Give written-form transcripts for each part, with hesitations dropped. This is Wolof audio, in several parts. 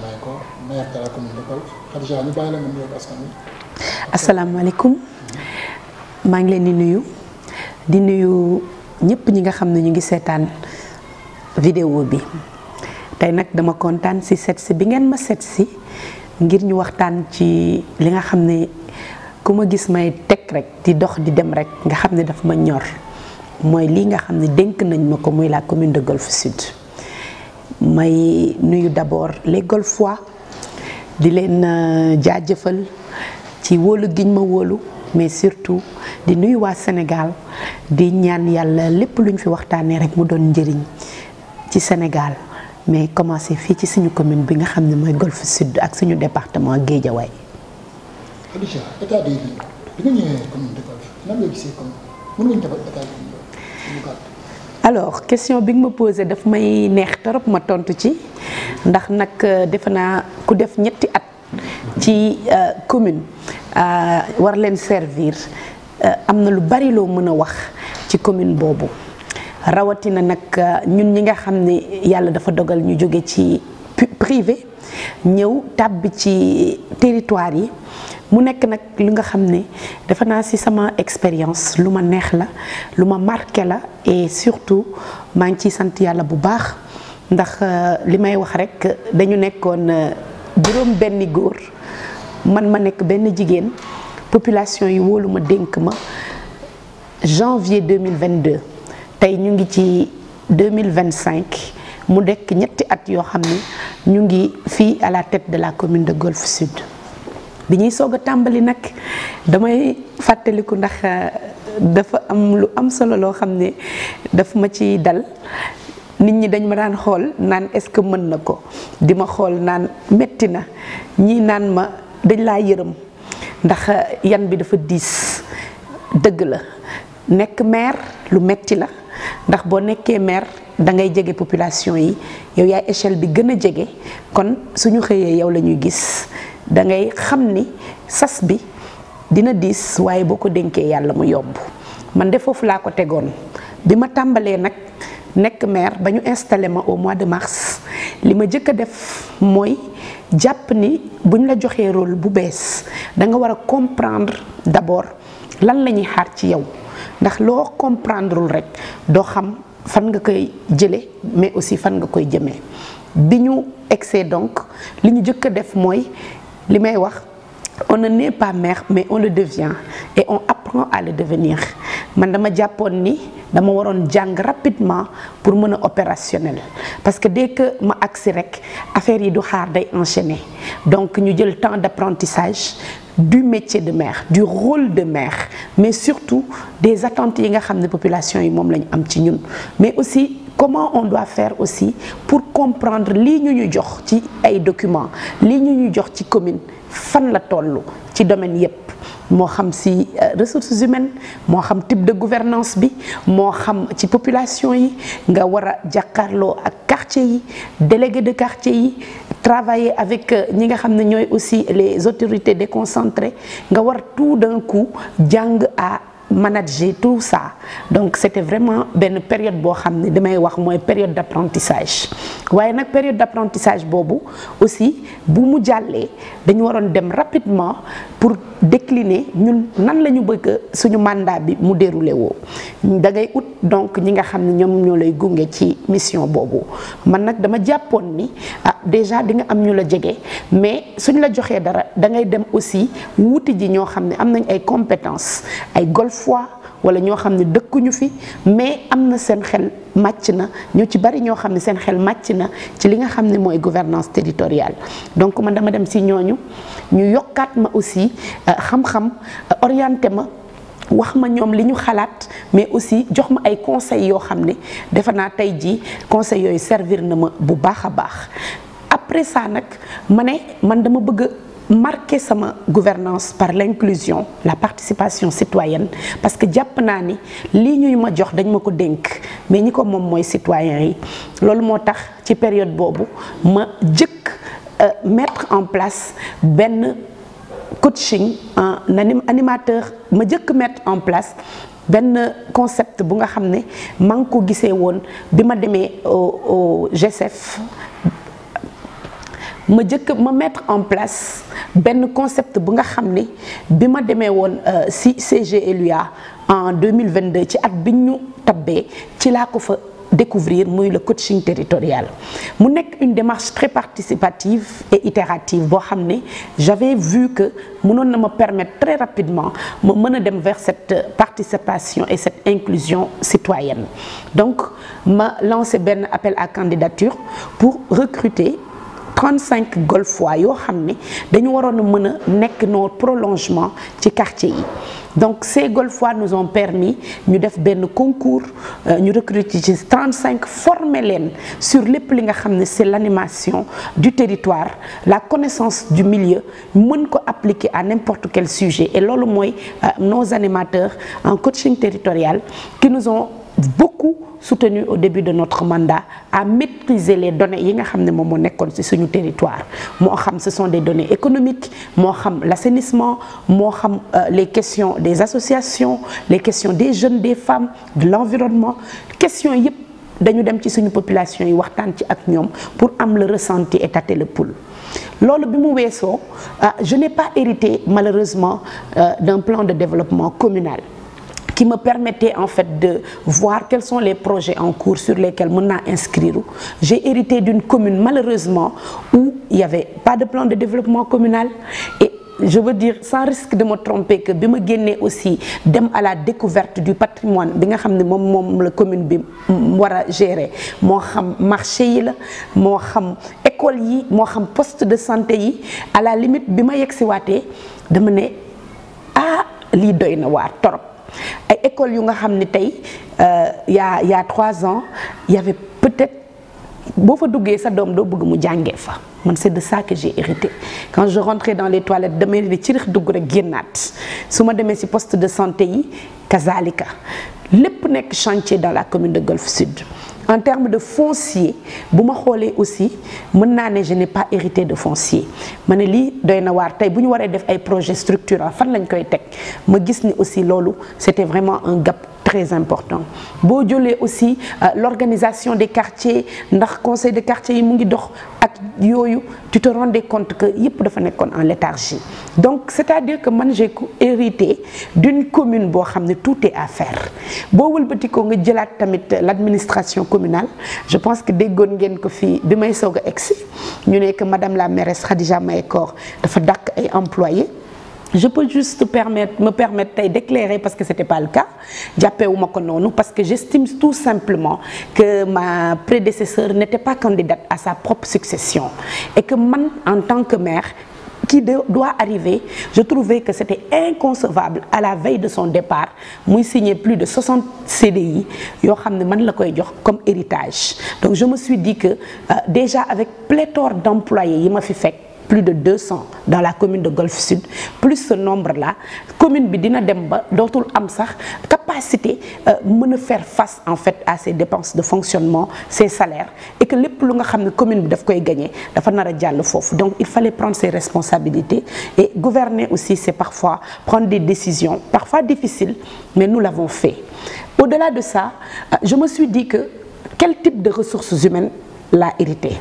Mahécor maire de la commune de Golf Khadija ñu bàyyi la nga nuyoog askan wi. asalaamaaleykum maa ngi leen di nuyu ñëpp ñi nga xam ne ñu ngi seetaan vidéo bi tey nag dama kontaan si seet si bi ngeen ma seet si ngir ñu waxtaan ci li nga xam ne ku ma gis may teg rek di dox di dem rek nga xam ne daf ma ñor mooy lii nga xam ne dénk nañ ma ko muy la commune de Golf Sud. may nuyu d'abord les Golfois di leen jaajëfal ci wóolu giñ ma wóolu mais surtout di nuyu waa Sénégal di ñaan yàlla lépp luñ fi waxtaanee rek mu doon njëriñ ci Sénégal mais commencé fii ci suñu commune bi nga xam ne mooy Golf Sud ak suñu département Guédiawaye. Khadija état des lieux bi nga ñëwee commune de Golf nan nga gisee comme mën nga ñu defal état des lieux. alors question bi nga ma posé daf may neex torop ma tontu ci ndax nag defe naa ku def ñetti at ci commune war leen servir am na lu bari loo mën a wax ci commune boobu rawatina nag ñun ñi nga xam ne yàlla dafa dogal ñu jóge ci privé ñëw tàbbi ci territoire yi mu nekk nag li nga xam ne defe naa ci sama expérience lu ma neex la lu ma marqué la et surtout maa ngi ciy sant yàlla bu baax ndax li may wax rek dañu nekkoon juróom benni góor man ma nekk benn jigéen population yi wóolu ma dénk ma janvier 2022 tey ñu ngi ci 2025 mu nekk ñetti at yoo xam ne ñu ngi fii à la tête de la commune de Golf Sud. bi ñuy soog a tàmbali nag damay fàttaliku ndax dafa am lu am solo loo xam ne daf ma ci dal nit ñi dañ ma daan xool naan est-ce que mën na ko di ma xool naan metti na ñii naan ma dañ laa yërëm ndax yan bi dafa diis dëgg la nekk maire lu metti la ndax boo nekkee maire da ngay jege population yi yow yaay échelle bi gën a jege kon suñu xëyee yow la ñuy gis da ngay xam ni sas bi dina diis waaye boo ko dénkee yàlla mu yomb man de foofu laa ko tegoon bi ma tàmbalee nag nekk maire ba ñu installé ma au mois de mars li ma jëkk a def mooy jàpp ni buñ la joxee rôle bu bees da nga war a comprendre d'abord lan la ñuy xaar ci yow ndax loo comprendreul rek doo xam fan nga koy jële mais aussi fan nga koy jëmee bi ñu egsee donc li ñu jëkk a def mooy li may wax on ne naît pas maire mais on le devient et on apprend à le devenir man dama jàppoon ni dama waroon jàng rapidement pour mën a opérationnel parce que dès que ma agsi rek affaire yi du xaar day enchaîner donc ñu jël temps d'apprentissage du métier de maire du rôle de maire mais surtout des attentes yi nga xam ne population yi moom la ñu am ci ñun mais aussi comment on doit faire aussi pour comprendre lii ñu jox ci ay documents lii ñu jox ci commune fan la toll ci domaine yépp moo xam ci ressources humaines moo xam type de gouvernance bi moo xam ci population yi nga war a jàkkaarloo ak quartier yi délégué de quartier yi travailler avec ñi nga xam ne ñooy aussi les autorités déconcentrées nga war tout d'un coup jàng à manager tout ça donc c'était vraiment benn période boo xam ne damay wax mooy période d'apprentissage waaye nag période d'apprentissage boobu aussi bu mu jàllee dañu waroon dem rapidement pour décliner ñun nan la ñu bëgg suñu mandat bi mu déroulé woo da ngay ut donc ñi nga xam ne ñoom ñoo lay gunge ci mission boobu man nag dama jàppoon ni déjà di nga am ñu la jege mais suñ la joxee dara da ngay dem aussi wuti ji ñoo xam ne am nañ ay compétences ay Golfois wala ñoo xam ne dëkkuñu fi mais am na seen xel màcc na ñu ci bari ñoo xam ne seen xel màcc na ci li nga xam ne mooy gouvernance territoriale donc man dama dem ci ñooñu ñu yokkaat ma aussi xam-xam orienté ma wax ma ñoom li ñu xalaat mais aussi jox ma ay conseils yoo xam ne defe naa tey jii conseils yooyu servir na ma bu baax a baax après ça nag ma ne man dama bëgg marquer sama gouvernance par l'inclusion la participation citoyenne parce que jàpp naa ni lii ñuy ma jox dañ ma ko dénk mais ñi ko moom mooy citoyens yi loolu moo tax ci période boobu ma jëkk mettre en place benn coaching un animateur ma jëkk mettre en place benn concept bu nga xam ne maa ngi ko gisee woon bi ma demee au GSF ma mettre en place benn concept bu nga xam ne bi ma demee woon si CGLUA en 2022 ci at bi ñu tabbee ci laa ko fa découvrir muy le coaching territorial mu nekk une démarche très participative et itérative boo xam ne j'avais vu que mënoon na ma permettre très rapidement ma mën a dem vers cette participation et cette inclusion citoyenne. Donc ma lancé benn appel à candidature pour recruter 35 golfois yoo xam ne dañu waroon a mën a nekk nos prolongement ci quartier yi. Donc ces golfois nous ont permis ñu def benn concours ñu recruter ci 35 former leen sur lépp li nga xam ne c'est l'animation du territoire, la connaissance du milieu, mën ko appliquer à n'importe quel sujet. Et loolu mooy nos animateurs en coaching territorial qui nous ont beaucoup soutenu au début de notre mandat à maîtriser les données yi nga xam ne moom moo nekkoon ci suñu territoire. moo xam ce sont des données économiques, moo xam l'assainissement, moo xam les questions des associations, les questions des jeunes, des femmes, de l'environnement, questions yëpp dañu dem ci suñu population yi waxtaan ci ak ñoom pour am le ressenti et tâter le pouls. Loolu bi mu weesoo je n'ai pas hérité malheureusement d'un plan de développement communal qui me permettait en fait de voir quels sont les projets en cours sur lesquels mën naa inscrire. J'ai hérité d'une commune malheureusement où il n'y avait pas de plan de développement communal et je veux dire sans risque de me tromper que bi ma génnee aussi dem à la découverte du patrimoine bi nga xam ne moom la commune bi war a gérer moo xam marché yi la moo xam école yi moo xam poste de santé yi à la limite bi ma yegg si waatee dama ne lii doy na waar torop. Ay école yu nga xam ne tey y a 3 ans il y avait peut-être boo fa duggee sa doom doo bëgg mu jàngee fa man c'est de ça que j'ai hérité. Quand je rentrais dans les toilettes damay ne ci dugg rek génnaat su ma demee ci poste de santé yi kazalika lépp nekk chantier dans la commune de Golf Sud. En termes de foncier bu ma xoolee aussi mën naa ne je n'ai pas hérité de foncier ma ne lii doy na waar tey bu ñu waree def ay projets structurants fan lañ koy teg ma gis ni aussi loolu c'était vraiment un gap très important. boo jëlee aussi l'organisation des quartiers ndax conseil de quartier yi mu ngi dox ak yooyu tu te rendais compte que yëpp dafa nekkoon en léthargie. Donc c'est-à-dire que man j'ai hérité d'une commune boo xam ne tout est à faire boo wëlbati ko nga jëlaat tamit l'administration communale. Je pense que déggoon ngeen ko fii bi may soog a egsi ñu ne que madame la mairesse Khadija Mahécor dafa dàq ay employés. Je peux juste me permettre tey d'éclairer parce que c'était pas le cas jàppewuma ko noonu parce que j'estime tout simplement que ma prédécesseur n'était pas candidate à sa propre succession et que man en tant que maire qui doit arriver, je trouvais que c'était inconcevable à la veille de son départ muy signer plus de 60 CDI yoo xam ne man la koy jox comme héritage. Donc je me suis dit que déjà avec pléthore d'employés yi ma fi fekk plus de 200 dans la commune de Golf Sud plus ce nombre-là commune bi dina dem ba dootul am sax capacité mën a faire face en fait à ses dépenses de fonctionnement, ses salaires et que lépp lu nga xam ne commune bi daf koy gagner dafa nar a jàll foofu. Donc il fallait prendre ses responsabilités et gouverner aussi c'est parfois prendre des décisions parfois difficiles mais nous l'avons fait. Au-delà de ça je me suis dit que quel type de ressources humaines l'a hérité.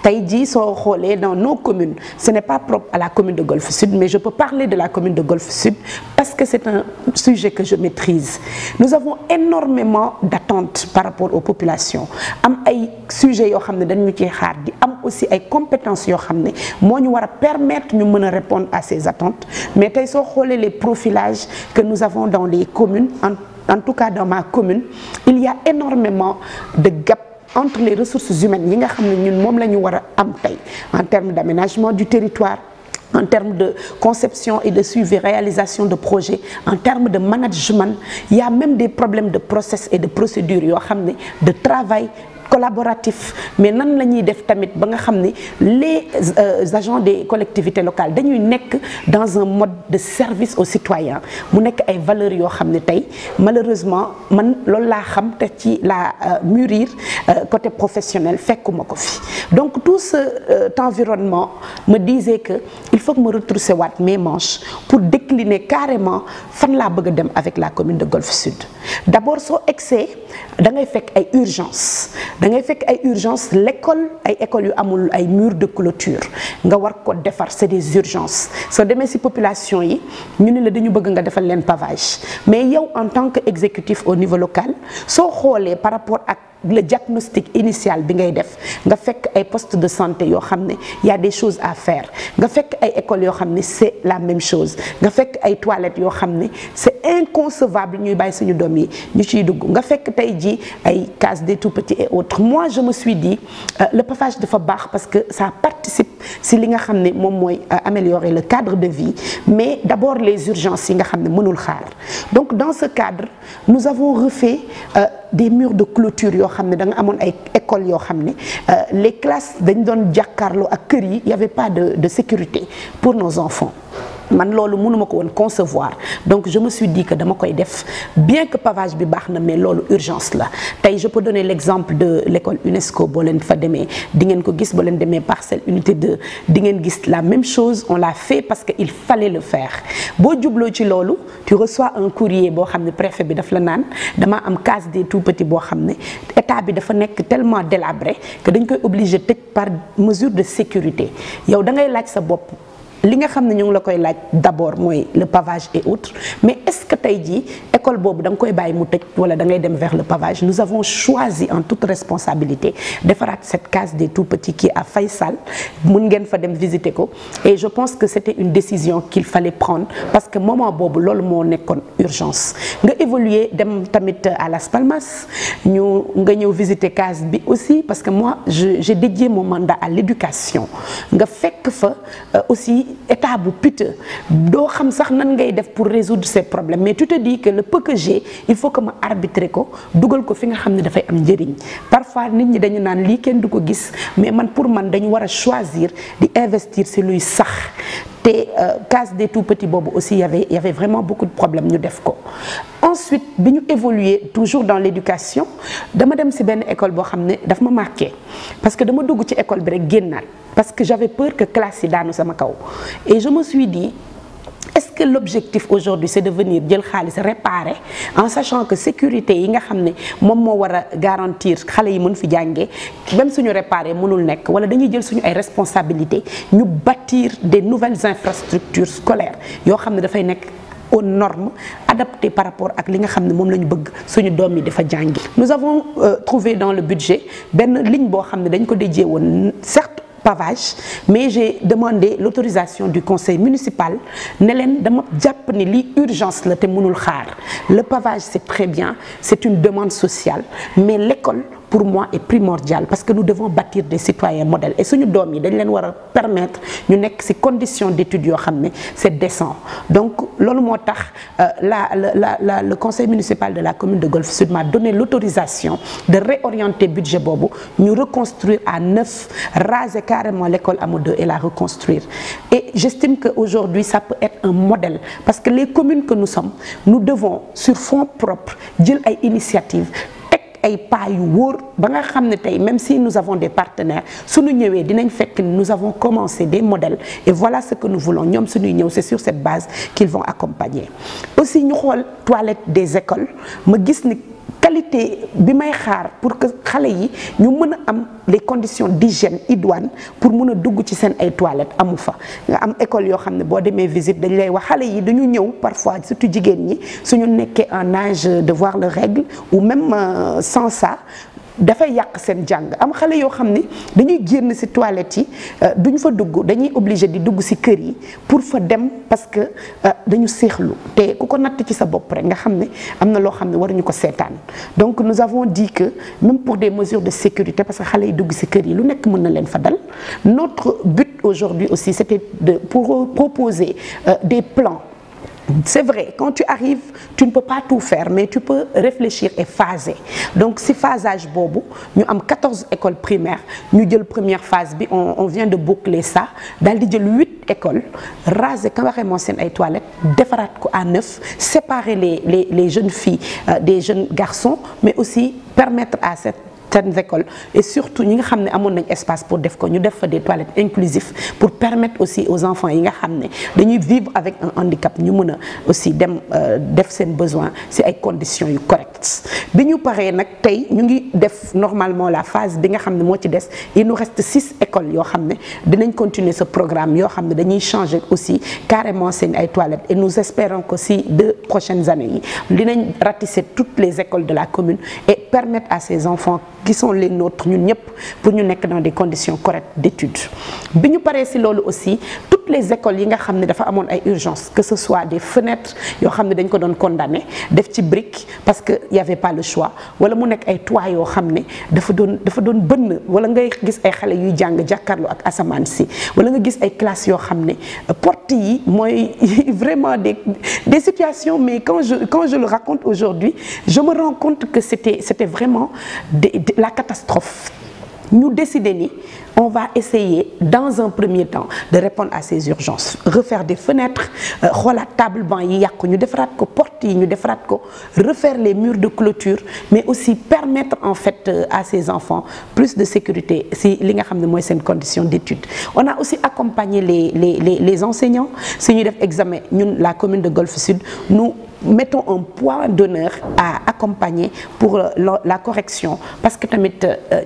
Tey jii soo xoolee dans nos communes ce n'est pas propre à la commune de Golf Sud mais je peux parler de la commune de Golf Sud parce que c'est un sujet que je maîtrise. Nous avons énormément d'attentes par rapport aux populations am ay sujets yoo xam ne dañu ciy xaar di am aussi ay compétences yoo xam ne moo ñu war a permettre ñu mën a répondre à ces attentes mais tey soo xoolee les profilages que nous avons dans les communes en tout cas dans ma commune il y a énormément de gaps entre les ressources humaines yi nga xam ne ñun moom la ñu war a am tey en termes d'aménagement du territoire, en termes de conception et de suivi réalisation de projets, en termes de management, il y a même des problèmes de process et de procédures yoo xam ne de travail collaboratif mais nan la ñuy def tamit ba nga xam ne les agents des collectivités locales dañuy nekk dans un mode de service aux citoyens mu nekk ay valeurs yoo xam ne tey malheureusement man loolu laa xam te ci la mûrir côté professionnel fekkuma ko fi. Donc tout cet environnement me disait que il faut que me retrousser waat mes manches pour décliner carrément fan laa bëgg a dem avec la commune de Golf Sud. D'abord soo egsee da ngay fekk ay urgences da da ngay fekk ay urgence l'école ay écoles yu amul ay murs de clôture nga war ko defar c'est des urgences soo demee ci population yi ñu ne la dañu bëgg nga defal leen pavage mais yow en tant que exécutif au niveau local soo xoolee par rapport ak le diagnostic initial bi ngay def nga fekk ay postes de santé yoo xam ne y a des choses à faire nga fekk ay écoles yoo xam ne c'est la même chose nga fekk ay toilettes yoo xam ne c'est inconcevable ñuy bàyyi suñu doom yi ñu ciy dugg nga fekk tey jii ay cases des tout-petits et autres moi je me suis dit le pavage dafa baax parce que ça participe si li nga xam ne moom mooy améliorer le cadre de vie mais d'abord les urgences yi nga xam ne mënul xaar donc dans ce cadre nous avons refait des murs de clôture yoo xam ne da nga amoon ay écoles yoo xam ne les classes dañ doon jàkkaarloo ak kër yi y avait pas de sécurité pour nos enfants man loolu mënuma ko woon concevoir donc je me suis dit que dama koy def bien que pavage bi baax na mais loolu urgence la tey je peux donner l'exemple de l'école UNESCO boo leen fa demee di ngeen ko gis boo leen demee parcelle unité 2 di ngeen gis la même chose on l'a fait parce que il fallait le faire boo jubloo ci loolu tu reçois un courrier boo xam ne préfet bi daf la naan dama am case des tout-petits boo xam ne état bi dafa nekk tellement délabré que dañ koy obligé tëj par mesure de sécurité yow da ngay laaj sa bopp li nga xam ne ñu ngi la koy laaj d'abord mooy le pavage et autres mais est-ce que tey jii école boobu da nga koy bàyyi mu tëj wala da ngay dem vers le pavage nous avons choisi en toute responsabilité defaraat cette case des tout-petits qui est à Faysal mun ngeen fa dem visiter ko et je pense que c'était une décision qu'il fallait prendre parce que moment boobu loolu moo nekkoon urgence nga évoluer dem tamit à Las Palmas nga ñëw visiter case bi aussi parce que moi j'ai dédié mon mandat à l'éducation nga fekk fa aussi état bu piteux doo xam sax nan ngay def pour résoudre ces problèmes mais tu te dis que le peu que j'ai il faut que ma arbitrer ko dugal ko fi nga xam ne dafay am njëriñ parfois nit ñi dañu naan lii kenn du ko gis mais man pour man dañu war a choisir di investir ci luy sax te case des tout-petits boobu aussi y avait vraiment beaucoup de problèmes ñu def ko ensuite bi ñu évoluer toujours dans l'éducation dama dem ci benn école boo xam ne daf ma marqué parce que dama dugg ci école bi rek génnaat parce que j'avais peur que classe yi daanu sama kaw et je me suis dit est-ce que l'objectif aujourd'hui c'est de venir jël xaalis réparer en sachant que sécurité yi nga xam ne moom moo war a garantir xale yi mën fi jàngee même suñu réparer mënul nekk wala dañuy jël suñu ay responsabilités ñu bâtir des nouvelles infrastructures scolaires yoo xam ne dafay nekk aux normes adaptées par rapport ak li nga xam ne moom la ñu bëgg suñu doom yi dafa jàngi. Nous avons trouvé dans le budget benn ligne boo xam ne dañ ko dédié woon certes pavage mais j'ai demandé l'autorisation du conseil municipal ne leen dama jàpp ni lii urgence la te mënul xaar le pavage c'est très bien c'est une demande sociale mais l'école pour moi est primordial parce que nous devons bâtir des citoyens modèles et suñu doom yi dañ leen war a permettre ñu nekk ci conditions d'études yoo xam ne c'est décent donc loolu moo tax le conseil municipal de la commune de Golf Sud m'a donné l'autorisation de réorienter budget boobu ñu reconstruire à neuf raser carrément l'école Amadou et la reconstruire et j'estime que aujourd'hui ça peut être un modèle parce que les communes que nous sommes nous devons sur fonds propres jël ay initiatives ay pas yu wóor ba nga xam ne tey même si nous avons des partenaires suñu ñëwee dinañ fekk nous avons commencé des modèles et voilà ce que nous voulons ñoom suñuy ñëw c'est sur cette base qu'ils vont accompagner aussi ñu xool toilettes des écoles ma gis ni qualité bi may xaar pour que xale yi ñu mën a am les conditions d'hygiène idoines pour mën a dugg ci seen ay toilettes amu fa nga am école yoo xam ne boo demee visite dañ lay wax xale yi dañu ñëw parfois surtout jigéen ñi suñu nekkee en âge de voir leurs règles ou même sans ça dafay yàq seen jàng am xale yoo xam ni dañuy génn ci toilettes yi duñ fa dugg dañuy obligé di dugg ci kër yi pour fa dem parce que dañu seexlu te ku ko natt ci sa bopp rek nga xam ne am na loo xam ne waruñu ko seetaan donc nous avons dit que même pour des mesures de sécurité parce que xale yi dugg ci kër yi lu nekk mën na leen fa dal notre but aujourd'hui aussi c'était pour proposer des plans. C'est vrai, quand tu arrives, tu ne peux pas tout faire, mais tu peux réfléchir et phaser. Donc, si phasage bobo, nous avons 14 écoles primaires, nous avons la première phase, on vient de boucler ça, dans 8 écoles, raser carrément les toilettes, défaire à 9, séparer les jeunes filles des jeunes garçons, mais aussi permettre à cette certaines écoles et surtout ñi nga xam ne amoon nañ espace pour def ko ñu def fa des toilettes inclusives pour permettre aussi aux enfants yi nga xam ne dañuy vivre avec un handicap ñu mën a aussi dem def seen besoin ci ay conditions yu correctes bi ñu paree nag tey ñu ngi def normalement la phase bi nga xam ne moo ci des il nous reste 6 écoles yoo xam ne dinañ continuer ce programme yoo xam ne dañuy changer aussi carrément seen ay toilettes et nous espérons que ci 2 prochaines années yi dinañ ratisser toutes les écoles de la commune et permettre à ces enfants qui sont les nôtres ñun ñëpp pour ñu nekk dans des conditions correctes d'études bi ñu paree ci loolu aussi toutes les écoles yi nga xam ne dafa amoon ay urgences que ce soit des fenêtres yoo xam ne dañ ko doon condamné def ci brique parce que y avait pas le choix wala mu nekk ay toits yoo xam ne dafa doon bënn wala ngay gis ay xale yuy jàng jàkkaarloo ak asamaan si wala nga gis ay classes yoo xam ne porte yi mooy vraiment des situations mais quand je le raconte aujourd'hui je me rends compte que c'était vraiment la catastrophe. Ñu décider ni on va essayer dans un premier temps de répondre à ces urgences refaire des fenêtres xoolaat table banc yi yàqu ñu defaraat ko porte yi ñu defaraat ko refaire les murs de clôture mais aussi permettre en fait à ces enfants plus de sécurité si li nga xam ne mooy seen condition d'étude. On a aussi accompagné les enseignants si ñuy def examen ñun la commune de Golfe Sud nous mettons un point d'honneur à accompagner pour la correction parce que tamit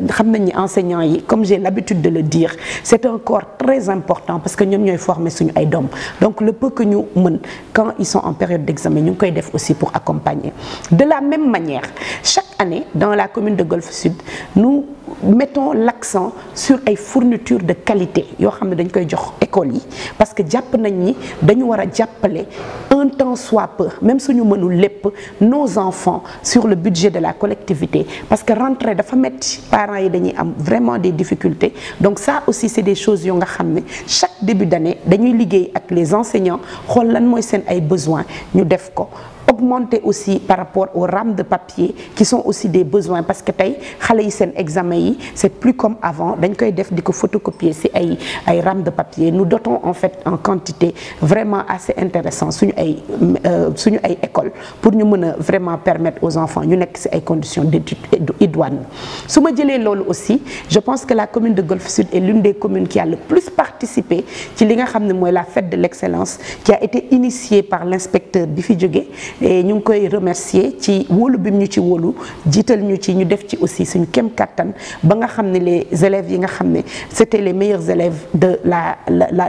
xam nañ ni enseignants yi comme j'ai l'habitude de le dire c'est un corps très important parce que ñoom ñooy former suñu ay doom donc le peu que ñu mën quand ils sont en période d'examen ñu ngi koy def aussi pour accompagner. De la même manière chaque année dans la commune de Golfe Sud nous mettons l'accent sur ay fournitures de qualité yoo xam ne dañ koy jox école yi parce que jàpp nañ ni dañu war a jàppale un temps soit peu même suñu mënul lépp nos enfants sur le budget de la collectivité parce que rentrée dafa metti parents yi dañuy am vraiment des difficultés donc ça aussi c'est des choses yoo nga xam ne chaque début d'année dañuy liggéey ak les enseignants xool lan mooy seen ay besoins ñu def ko. Augmenter aussi par rapport aux rames de papier qui sont aussi des besoins parce que tey xale yi seen examen yi c'est plus comme avant dañ koy def di ko photocopier ci ay rames de papier nous dotons en fait en quantité vraiment assez intéressant suñu ay écoles pour ñu mën a vraiment permettre aux enfants ñu nekk ci ay conditions d'études idoines. Su ma jëlee loolu aussi je pense que la commune de Golfe Sud est l'une des communes qui a le plus participé ci li nga xam ne mooy la fête de l'excellence qui a été initiée par l'inspecteur bi fi jógee. Et ñu ngi koy remercier ci wóolu bi ñu ci wóolu jiital ñu ci ñu def ci aussi suñu kem kattan ba nga xam ne les élèves yi nga xam ne c'était les meilleurs élèves de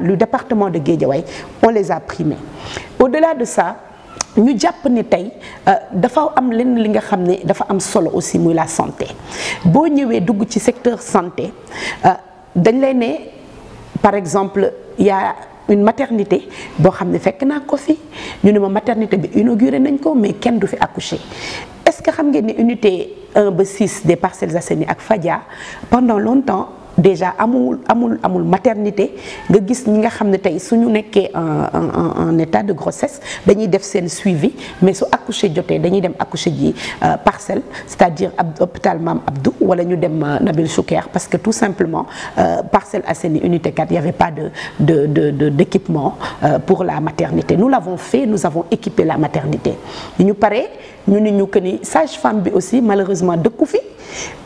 du département de Guédiawaye on les a primés. Au-delà de ça ñu jàpp ni tey dafa am lenn li nga xam ne dafa am solo aussi muy la santé boo ñëwee dugg ci secteur santé dañ lay ne par exemple il y a une maternité boo xam ne fekk naa ko fi ñu ne ma maternité bi inauguré nañ ko mais kenn du fi accoucher est-ce que xam ngeen ni unité 1 ba 6 des Parcelles Assainies ak Fadia pendant longtemps déjà amul maternité nga gis ñi nga xam ne tey suñu nekkee en état de grossesse dañuy def seen suivi mais su accoucher jotee dañuy dem accoucher ji Parcelles c'est-à-dire hôpital Mame Abdou wala ñu dem Nabil Choucair parce que tout simplement Parcelles Assainies unité 4 il y avait pas d'équipement pour la maternité nous l'avons fait nous avons équipé la maternité ñu pare ñu ni ñu que ni sage-femme bi aussi malheureusement dëkku fi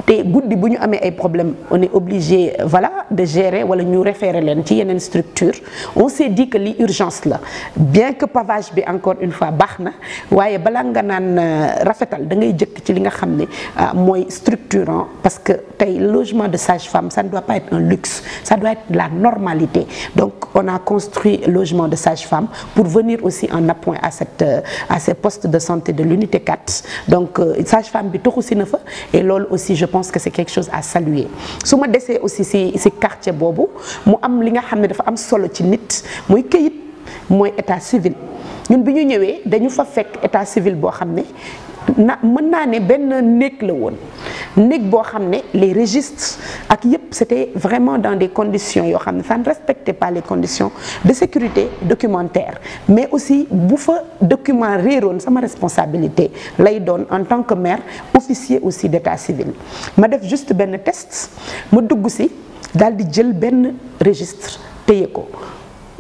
te guddi bu ñu amee ay problèmes on est obligé voilà de gérer wala ñu référer leen ci yeneen structure on s'est dit que li urgence la bien que pavage bi encore une fois baax na waaye balaa nga naan rafetal da ngay jëkk ci li nga xam ne mooy structurant parce que tey logement de sage-femme ça ne doit pas être un luxe ça doit être la normalité donc on a construit logement de sage-femme pour venir aussi en appoint à ces postes de santé de l'unité 4 donc sage-femme bi toxu si na fa et loolu aussi je pense que c'est quelque chose à saluer su ma desee aussi ci quartier boobu mu am li nga xam ne dafa am solo ci nit muy këyit mooy état civil ñun bi ñu ñëwee dañu fa fekk état civil boo xam ne mën naa ne benn néeg la woon néeg boo xam ne les registres ak yëpp c'était vraiment dans des conditions yoo xam ne ça ne respectait pas les conditions de sécurité documentaire mais aussi bu fa document réeroon sama responsabilité lay doon en tant que maire officier aussi d'état civil ma def juste benn test ma dugg si daal di jël benn registre téye ko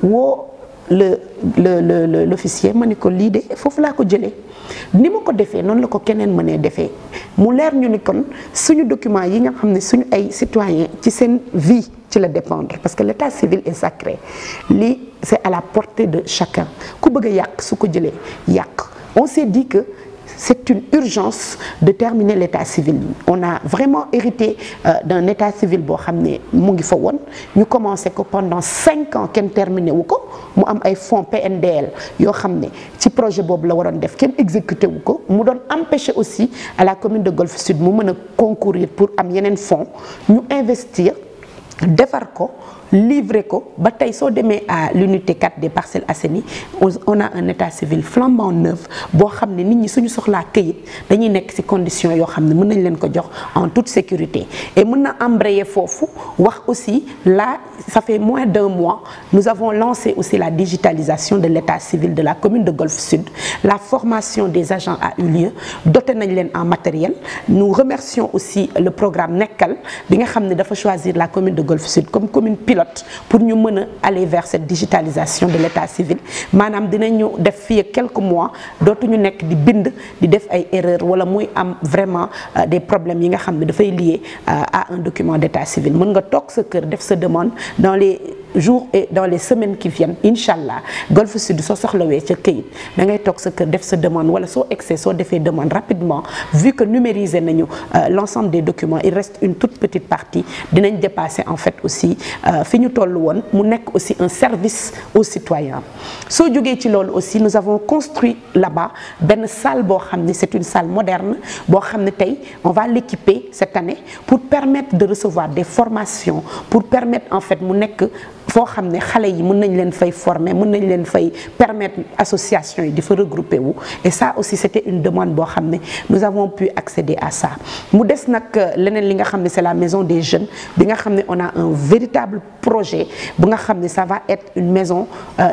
woo l'officier ma ni ko lii de foofu laa ko jëlee ni ma ko defee noonu la ko keneen mënee defee mu leer ñu ni kon suñu document yi nga xam ne suñu ay citoyens ci seen vie ci la dépendre parce que l'état civil est sacré lii c'est à la portée de chacun ku bëgg a yàq su ko jëlee yàq. On s'est dit que c'est une urgence de terminer l'état civil. On a vraiment hérité d'un état civil boo xam ne mu ngi fa woon ñu commencé ko pendant 5 ans kenn terminé wu ko mu am ay fonds PNDL yoo xam ne ci projet boobu la waroon def kenn exécuté wu ko mu doon empêcher aussi à la commune de Golf Sud mu mën a concourir pour am yeneen fonds ñu investir defar ko livrer ko ba tey soo demee à l'unité 4 des Parcelles Assainies on a un état civil flambant neuf boo xam ne nit ñi suñu soxlaa këyit dañuy nekk ci conditions yoo xam ne mën nañ leen ko jox en toute sécurité et mën na embrayer foofu wax aussi là ça fait moins d'1 mois nous avons lancé aussi la digitalisation de l'état civil de la commune de Golf Sud la formation des agents a eu lieu doté nañ leen en matériel nous remercions aussi le programme Nekkal bi nga xam ne dafa choisir la commune de Golf Sud comme commune pilote pour ñu mën a aller vers cette digitalisation de l'état civil maanaam dinañu def fii quelques mois dootuñu nekk di bind di def ay erreurs wala muy am vraiment des problèmes yi nga xam ne dafay lié à un document d'état civil mën nga toog sa kër def sa demande dans les jours et dans les semaines qui viennent inchallah Golf Sud soo soxlawee ca këyit da ngay toog sa kër def sa demande wala soo excès soo defee demande rapidement vu que numériser nañu l'ensemble des documents il reste une toute petite partie dinañ dépasser en fait aussi fi ñu toll woon mu nekk aussi un service aux citoyens soo jógee ci loolu aussi nous avons construit là-bas benn salle boo xam ne c'est une salle moderne boo xam ne tey on va l'équiper cette année pour permettre de recevoir des formations pour permettre en fait mu nekk foo xam ne xale yi mën nañ leen fay former mën nañ leen fay permettre association yi di fa regrouper wu et ça aussi c'était une demande boo xam ne nous avons pu accéder à ça mu des nag leneen li nga xam ne c'est la maison des jeunes bi nga xam ne on a un véritable projet bu nga xam ne ça va être une maison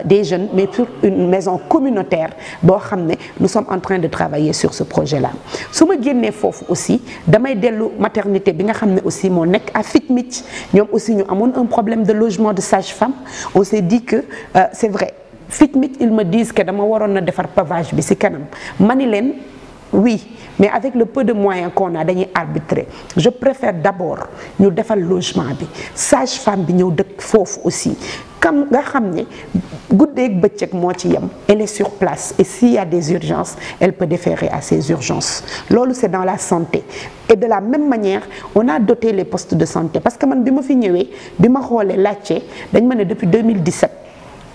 des jeunes mais pour une maison communautaire boo xam ne nous sommes en train de travailler sur ce projet là su ma génnee foofu aussi damay dellu maternité bi nga xam ne aussi moo nekk à Fitmith ñoom aussi ñu amoon un problème de logement de sage-femme on s'est dit que c'est vrai Fitmith ils me disent que dama waroon na defar pavage bi ci kanam mani leen oui mais avec le peu de moyens qu'on a dañuy arbitrer je préfère d'abord ñu defal logement bi sage-femme bi ñëw dëkk foofu aussi kam nga xam ne guddeeg bëccëg moo ci yem elle est sur place et s'il y a des urgences elle peut déférer à ces urgences loolu c'est dans la santé et de la même manière on a doté les postes de santé parce que man bi ma fi ñëwee bi ma xoolee laajte dañ ma ne depuis 2017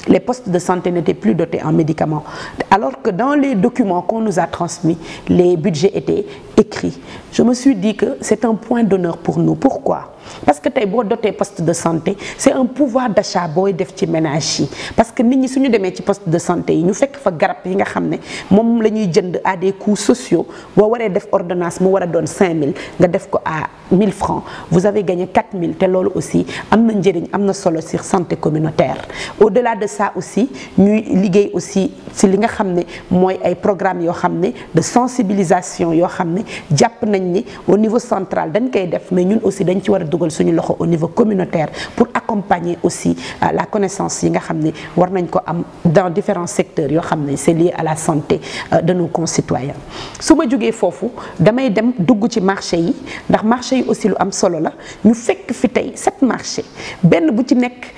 les postes de santé n'étaient plus dotés en médicaments alors que dans les documents qu'on nous a transmis les budgets étaient écrits je me suis dit que c'est un point d'honneur pour nous pourquoi parce que tey boo doté poste de santé c'est un pouvoir d'achat booy def ci ménage yi parce que nit ñi suñu demee ci poste de santé yi ñu fekk fa garab yi nga xam ne moom la ñuy jënd à des coûts sociaux boo waree def ordonnance mu war a doon 5000 nga def ko à 1000 francs vous avez gagné 4000 te loolu aussi am na njëriñ am na solo sur santé communautaire au-delà de ça aussi ñuy liggéey aussi ci li nga xam ne mooy ay programmes yoo xam ne de sensibilisation yoo xam ne jàpp nañ ni au niveau central dañ koy def mais ñun aussi dañ ci war a dugal suñu loxo au niveau communautaire pour accompagner aussi la connaissance yi nga xam ne war nañ ko am dans différents secteurs yoo xam ne c'est lié à la santé de nos concitoyens su ma jógee foofu damay dem dugg ci marché yi ndax marché yi aussi lu am solo la ñu fekk fi tey 7 marché benn bu ci nekk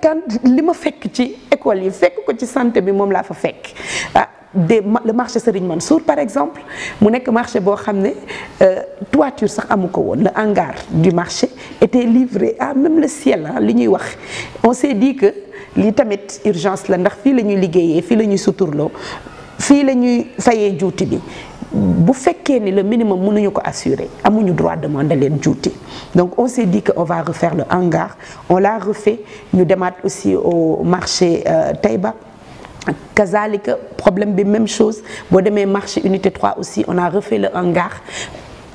kan li ma fekk ci école yi fekk ko ci santé bi moom laa fa fekk le marché Serigne Mansour par exemple mu nekk marché boo xam ne toiture sax amu ko woon le hangar du marché était livré à même le ciel li ñuy wax on s'est dit que lii tamit urgence la ndax fii la ñuy liggéeyee fii la ñuy suturloo fii la ñuy fayee juuti bi bu fekkee ni le minimum mënuñu ko assurer amuñu droit demander leen juuti donc on s'est dit que on va refaire le hangar on l'a refait ñu demaat aussi au marché Taïba kazalika problème bi même chose boo demee marché unité 3 aussi on a refait le hangar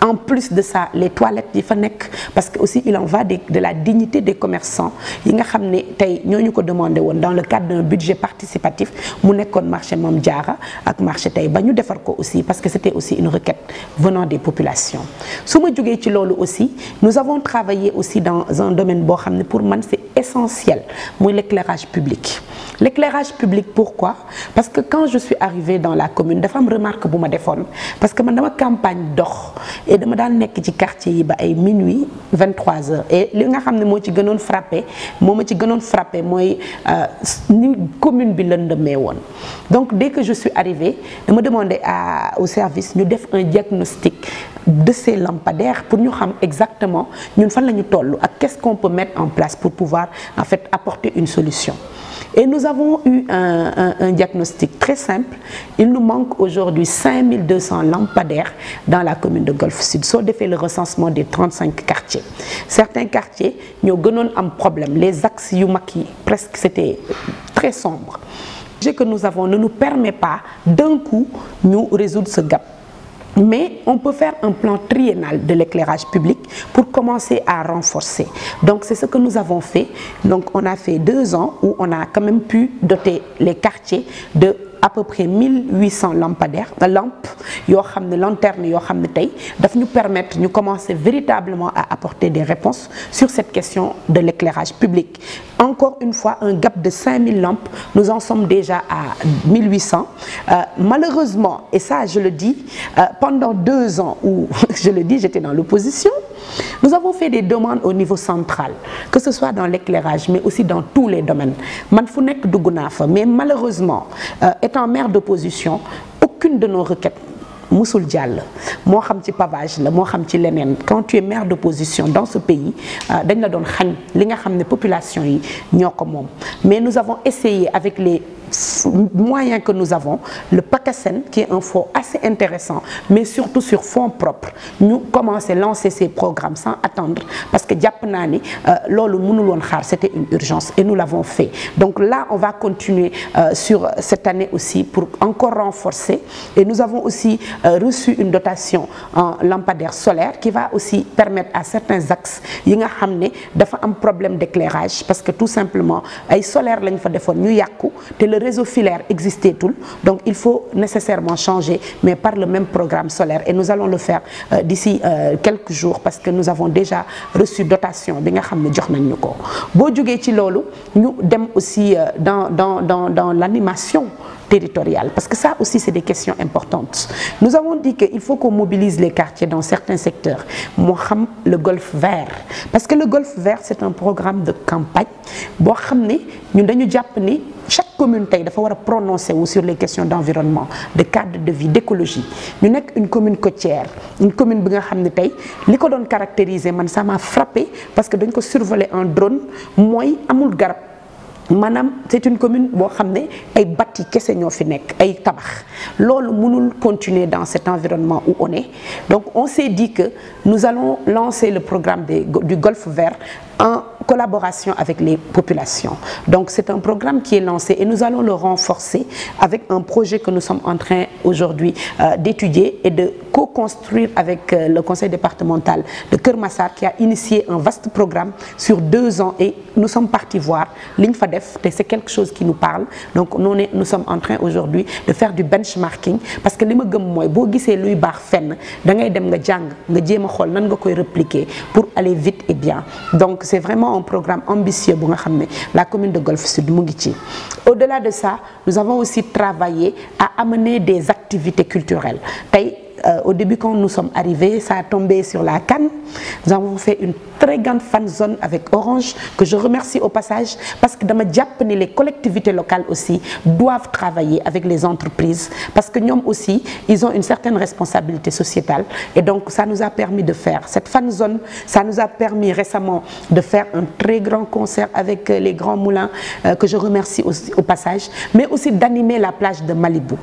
En plus de ça, les toilettes yi fa nekk parce que aussi il en va de la dignité des commerçants yi nga xam ne tey ñooñu ko demandé woon dans le cadre d'un budget participatif mu nekkoon marché Mame Diarra ak marché tey ba ñu defar ko aussi parce que c'était aussi une requête venant des populations. su ma jógee ci loolu aussi nous avons travaillé aussi dans un domaine boo xam ne pour man c'est essentiel muy l'éclairage public. L'éclairage public pourquoi? Parce que quand je suis arrivée dans la commune dafa am remarque bu ma defoon parce que man dama campagne dox et dama daan nekk ci quartier yi ba ay minuit 23h et li nga xam ne moo ci gënoon frappé mooy ni commune bi lëndëmee woon. Donc dès que je suis arrivée dama demandé au service ñu def un diagnostic de ces lampadaires pour ñu xam exactement ñun fan la ñu toll ak qu'est-ce qu'on peut mettre en place pour pouvoir en fait apporter une solution. Et nous avons eu un diagnostic très simple. Il nous manque aujourd'hui 5200 lampadaires dans la commune de Golf Sud. Soo defee le recensement des 35 quartiers. Certains quartiers ñoo gënoon am problème. Les axes yu mag yi presque c'était très sombre. Le budget que nous avons ne nous permet pas d'un coup ñu résoudre ce gap. Mais on peut faire un plan triennal de l'éclairage public pour commencer à renforcer. Donc c'est ce que nous avons fait. Donc on a fait 2 ans où on a quand même pu doter les quartiers de à peu près 1800 lampadaires, lampes yoo xam ne lanternes yoo xam ne tey daf ñu permettre ñu commencer véritablement à apporter des réponses sur cette question de l'éclairage public. Encore une fois, un gap de 5000 lampes, nous en sommes déjà à 1800. Malheureusement, et ça je le dis, pendant 2 ans où je le dis, j'étais dans l'opposition, nous avons fait des demandes au niveau central, que ce soit dans l'éclairage, mais aussi dans tous les domaines. Man fu nekk dugg naa fa, mais malheureusement, étant maire d'opposition, aucune de nos requêtes musul jàll moo xam ci pavage la moo xam ci leneen. Quand tu es maire d'opposition dans ce pays dañ la doon xañ li nga xam ne population yi ñoo ko moom. Mais nous avons essayé avec les moyens que nous avons, le PACASEN qui est un fonds assez intéressant, mais surtout sur fonds propres, ñu commencer lancer ces programmes sans attendre parce que jàpp naa ni loolu mënul woon xaar, c'était une urgence et nous l'avons fait. Donc là on va continuer sur cette année aussi pour encore renforcer et nous avons aussi reçu une dotation en lampadaires solaires qui va aussi permettre à certains axes yi nga xam ne dafa am problème d'éclairage parce que tout simplement ay solaire lañ fa defoon ñu yàqu te le réseau filaire existait tout, donc il faut nécessairement changer mais par le même programme solaire et nous allons le faire d'ici quelques jours parce que nous avons déjà reçu dotation bi nga xam ne jox nañ ñu ko. Boo jógee ci loolu ñu dem aussi dans l'animation territoriale parce que ça aussi c'est des questions importantes. Nous avons dit qu'il faut qu'on mobilise les quartiers dans certains secteurs moo xam le golfe vert parce que le golfe vert c'est un programme de campagne boo xam ne ñun dañu jàpp ni chaque commune tey dafa war a prononcer wu sur les questions d'environnement, de cadre de vie, d'écologie. Ñu nekk une commune côtière, une commune bi nga xam ne tey li ko doon caractériser man ça m'a frappé parce que dañ ko survoler en drone mooy amul garab. Maanaam c'est une commune boo xam ne ay bâti kese ñoo fi nekk ay tabax loolu mënul continuer dans cet environnement où on est. Donc on s'est dit que nous allons lancer le programme du golfe vert en collaboration avec les populations. Donc c'est un programme qui est lancé et nous allons le renforcer avec un projet que nous sommes en train aujourd'hui d'étudier et de co-construire avec le conseil départemental de Keur Massar qui a initié un vaste programme sur 2 ans et nous sommes partis voir liñ fa def te c'est quelque chose qui nous parle. Donc nous sommes en train aujourd'hui de faire du benchmarking parce que li ma gëm mooy boo gisee luy baax fenn da ngay dem nga jàng nga jéem a xool nan nga koy répliquer pour aller vite et bien. Donc c'est vraiment un programme ambitieux bu nga xam ne la commune de Golf Sud mu ngi ci. Au-delà de ça, nous avons aussi travaillé à amener des activités culturelles. Tey au début quand nous sommes arrivés, ça a tombé sur la CAN. Nous avons fait une très grande fan zone avec Orange que je remercie au passage parce que dama jàpp ni les collectivités locales aussi doivent travailler avec les entreprises parce que ñoom aussi ils ont une certaine responsabilité sociétale et donc ça nous a permis de faire cette fan zone. Ça nous a permis récemment de faire un très grand concert avec les Grands Moulins que je remercie aussi au passage, mais aussi d'animer la plage de Malibu.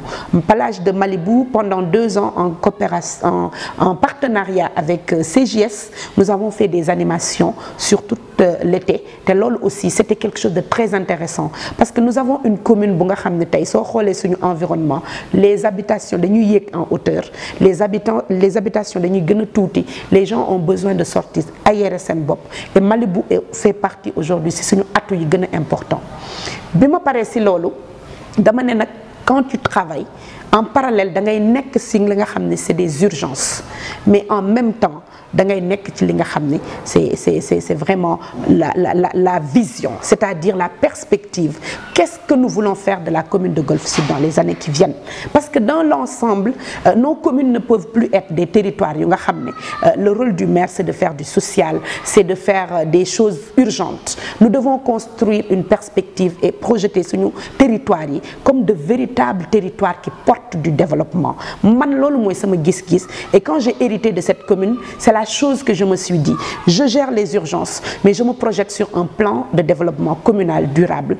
Plage de Malibu pendant 2 ans en coopération, en partenariat avec CJS, nous avons fait des animations sur toute l'été. Et là aussi, c'était quelque chose de très intéressant parce que nous avons une commune bu nga xam ne tey soo xoolee suñu environnement, les habitations dañuy yéeg en hauteur, les habitations dañuy gën a tuuti, les gens ont besoin de sortir aérer seen bopp et Malibu fait partie aujourd'hui si suñu atu yi gën a important. bi ma paree si loolu dama ne nag quand tu travailles en parallèle da ngay nekk si li nga xam ne c'est des urgences mais en même temps da ngay nekk ci li nga xam ne c'est vraiment la vision, c'est-à-dire la perspective. Qu'est-ce que nous voulons faire de la commune de Golf Sud dans les années qui viennent? Parce que dans l'ensemble, nos communes ne peuvent plus être des territoires yu nga xam ne le rôle du maire c'est de faire du social, c'est de faire des choses urgentes. Nous devons construire une perspective et projeter suñu territoires yi comme de véritables territoires qui portent du développement. Man loolu mooy sama gis-gis et quand j'ai hérité de cette commune, c'est la chose que je me suis dit. Je gère les urgences, mais je me projette sur un plan de développement communal durable.